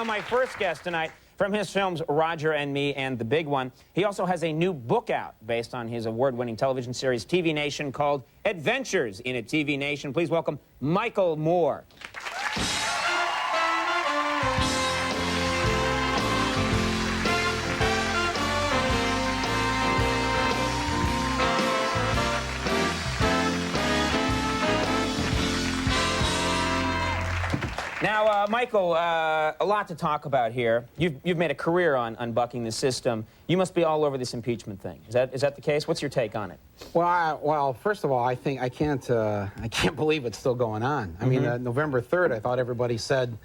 know, my first guest tonight, from his films Roger and Me and The Big One, he also has a new book out based on his award-winning television series TV Nation called Adventures in a TV Nation. Please welcome Michael Moore. Now, Michael, a lot to talk about here. You've made a career on bucking the system. You must be all over this impeachment thing. Is that the case? What's your take on it? Well, first of all, I think I can't believe it's still going on. I mean, November 3rd, I thought everybody said,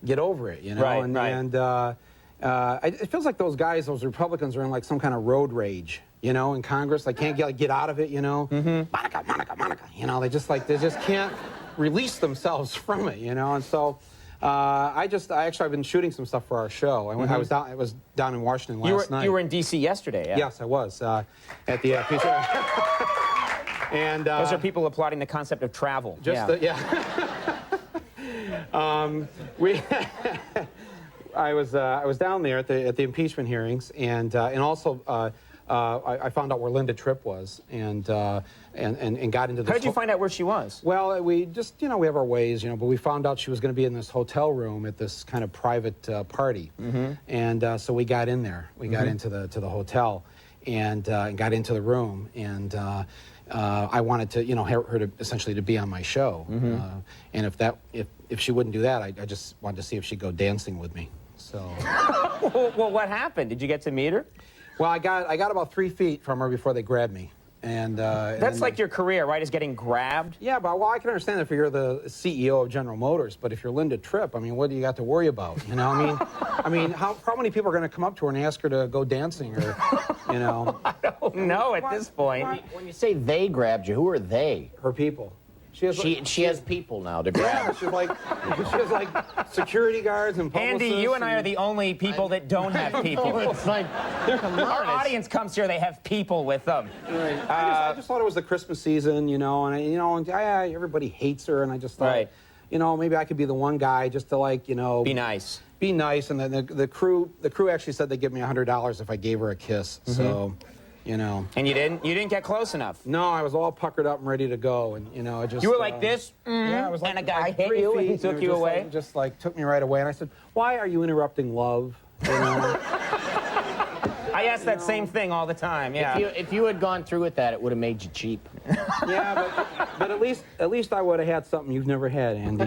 get over it, you know. Right, it feels like those guys, those Republicans, are in like some kind of road rage, you know, in Congress. They can't get out of it, you know. Monica, you know. They just can't release themselves from it, you know. And so I've been shooting some stuff for our show. I was down in Washington last night. You were in D.C. yesterday, yeah? Yes, I was at the and those are people applauding the concept of travel. I was down there at the impeachment hearings, and also I found out where Linda Tripp was, and got into the. How did you find out where she was? Well, we just, you know, we have our ways, you know, but we found out she was going to be in this hotel room at this kind of private party, and so we got in there. We got into the hotel, and got into the room, and I wanted to, you know, her to essentially to be on my show, and if she wouldn't do that, I just wanted to see if she'd go dancing with me. So. Well, what happened? Did you get to meet her? Well, I got about 3 feet from her before they grabbed me, and that's like your career, right? Is getting grabbed? Yeah, but well, I can understand if you're the CEO of General Motors, but if you're Linda Tripp, I mean, what do you got to worry about? You know, I mean, how many people are going to come up to her and ask her to go dancing, or, you know? I don't know at this point. When you say they grabbed you, who are they? Her people. She has people now to grab. Yeah, she has like security guards and publicists. Andy, you and I are the only people that don't have people. It's like, our audience comes here; they have people with them. Right. I just thought it was the Christmas season, you know, and everybody hates her, and I just thought, you know, maybe I could be the one guy just to, like, you know, be nice. Be nice, and then the crew actually said they'd give me $100 if I gave her a kiss. So. You know. And you didn't get close enough. No, I was all puckered up and ready to go, and you know, I just. You were like this, yeah, I was like, and a guy hit you and he took you away. Just like took me right away, and I said, "Why are you interrupting love?" You know? I ask that same thing all the time. Yeah. If you had gone through with that, it would have made you cheap. Yeah, but at least I would have had something you've never had, Andy.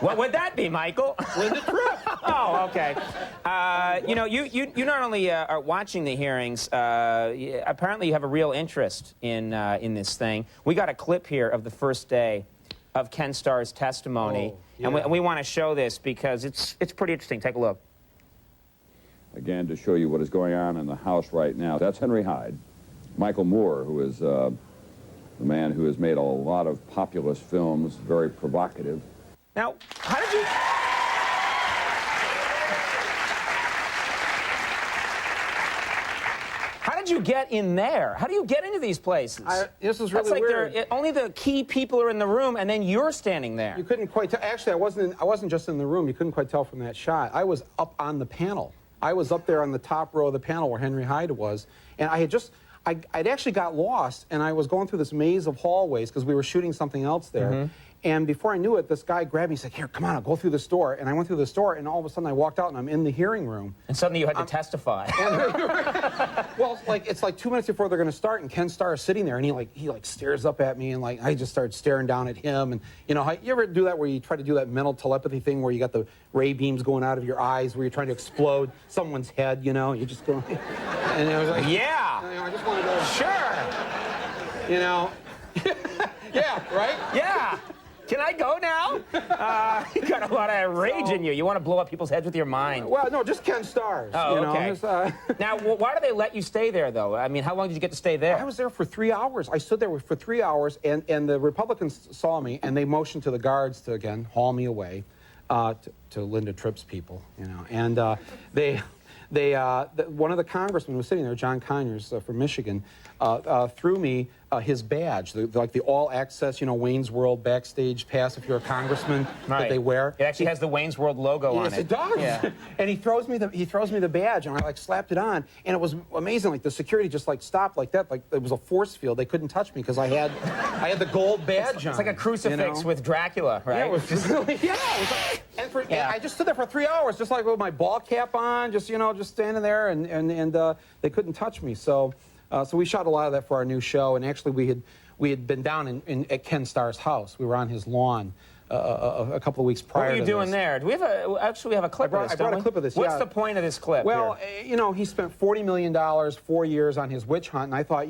What would that be, Michael? Linda Tripp. Oh, okay. You know, you not only are watching the hearings. Apparently, you have a real interest in this thing. We got a clip here of the first day of Ken Starr's testimony, and we want to show this because it's pretty interesting. Take a look. Again, to show you what is going on in the House right now. That's Henry Hyde. Michael Moore, who is the man who has made a lot of populist films, very provocative. Now, how did you get in there? How do you get into these places? This is really weird. Only the key people are in the room, and then you're standing there. You couldn't quite tell. Actually, I wasn't just in the room. You couldn't quite tell from that shot. I was up on the panel. I was up there on the top row of the panel where Henry Hyde was, and I'd actually got lost, and I was going through this maze of hallways because we were shooting something else there. And before I knew it, this guy grabbed me and said, "Here, come on, I'll go through this door." And I went through this door, and all of a sudden I walked out, and I'm in the hearing room. And suddenly you had to testify. Well, it's like 2 minutes before they're going to start, and Ken Starr is sitting there, and he stares up at me, and like I just started staring down at him. And you know, you ever do that where you try to do that mental telepathy thing where you got the ray beams going out of your eyes, where you're trying to explode someone's head, you know? You just go, and I was like, yeah, you know, I just wanted to, sure, you know, yeah, right, yeah. Can I go now? You got a lot of rage in you. You want to blow up people's heads with your mind. Well, no, just Ken Starr's. Oh, you know, okay. Now, why do they let you stay there, though? I mean, how long did you get to stay there? I was there for 3 hours. I stood there for 3 hours, and the Republicans saw me, and they motioned to the guards to, again, haul me away to Linda Tripp's people, you know. And one of the congressmen who was sitting there, John Conyers from Michigan, threw me his badge, like the all-access, Wayne's World backstage pass if you're a congressman that they wear. It actually has the Wayne's World logo on it. Yes, it does. Yeah. And he throws me the badge, and I like slapped it on, and it was amazing. Like the security just like stopped like that, like it was a force field. They couldn't touch me because I had the gold badge on. It's like a crucifix with Dracula, right? Yeah, it was really, it was like, and I just stood there for 3 hours, just like with my ball cap on, just standing there, and they couldn't touch me. So we shot a lot of that for our new show, and actually we had been down at Ken Starr's house. We were on his lawn a couple of weeks prior. What were you doing this. there? Do we have actually we have a clip of this? I brought a clip of this. What's yeah. the point of this clip? Well, here? He spent $40 million, 4 years on his witch hunt, and I thought,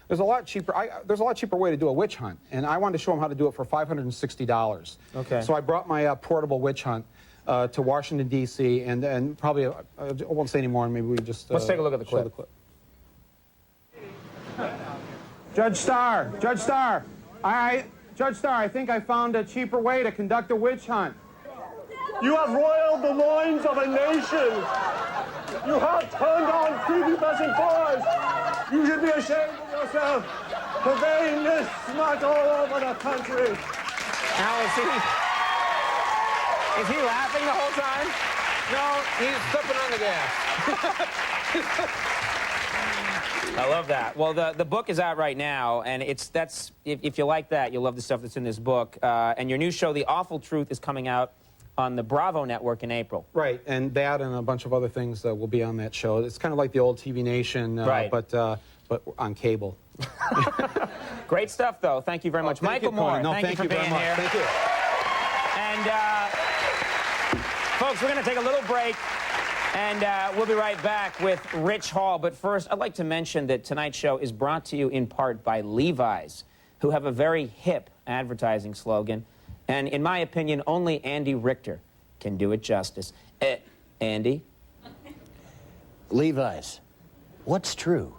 there's a lot cheaper. There's a lot cheaper way to do a witch hunt, and I wanted to show him how to do it for $560. Okay. So I brought my portable witch hunt to Washington D.C. and probably I won't say any more. And maybe we just let's take a look at the show clip. Judge Starr, Judge Starr, I think I found a cheaper way to conduct a witch hunt. You have roiled the loins of a nation. You have turned on prepubescent boys. You should be ashamed of yourself, purveying this smut all over the country. Al, is he laughing the whole time? No, he's stepping on the gas. I love that. Well, the book is out right now, and if you like that, you'll love the stuff that's in this book. And your new show, The Awful Truth, is coming out on the Bravo network in April. Right, and that and a bunch of other things will be on that show. It's kind of like the old TV Nation, right. but on cable. Great stuff, though. Thank you very much. Thank Michael you, Moore, Conan. No, thank you for very being much. here. Thank you. And, folks, we're going to take a little break, and we'll be right back with Rich Hall. But first, I'd like to mention that tonight's show is brought to you in part by Levi's, who have a very hip advertising slogan. And in my opinion, only Andy Richter can do it justice. Andy? Levi's, what's true?